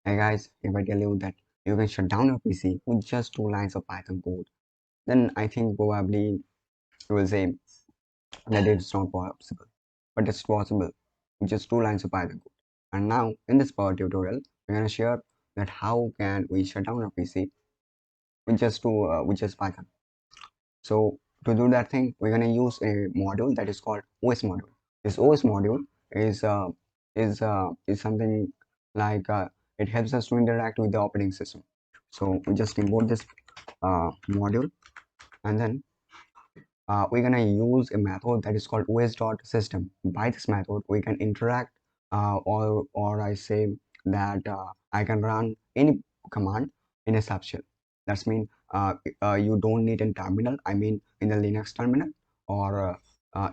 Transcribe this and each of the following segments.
Hey guys, if I tell you that you can shut down your PC with just two lines of Python code, then I think probably you will say that it's not possible. But it's possible with just two lines of Python code. And now in this power tutorial, we're gonna share that how can we shut down our PC with just Python. So to do that thing, we're gonna use a module that is called OS module. This OS module is uh, is something like it helps us to interact with the operating system. So we just import this module, and then we're gonna use a method that is called os.system. By this method, we can interact, or I say that I can run any command in a subshell. That's mean you don't need a terminal. I mean in the Linux terminal or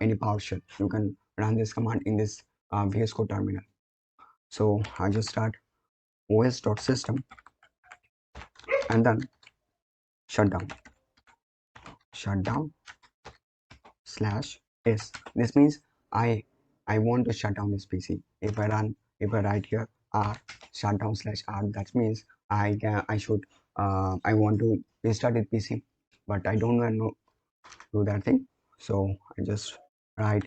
any PowerShell. You can run this command in this VS Code terminal. So I just start os.system and then shutdown shutdown slash s. This means I I want to shut down this PC. If I write here r shutdown slash r, that means I should I want to restart the PC, but I don't want to do that thing. So I just write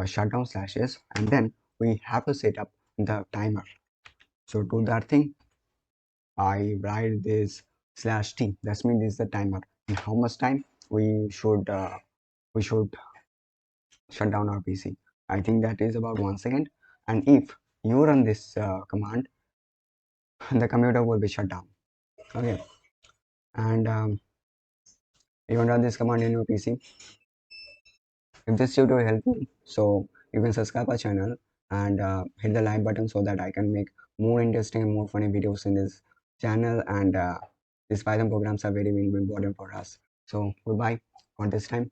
shutdown slash s, and then we have to set up the timer. So to that thing, I write this slash t. That means this is the timer and how much time we should shut down our PC. I think that is about 1 second. And if you run this command, the computer will be shut down. Okay. And you can run this command in your PC. If this tutorial helped you, so you can subscribe our channel and hit the like button so that I can make more interesting and more funny videos in this channel. And these Python programs are very important for us. So goodbye for this time.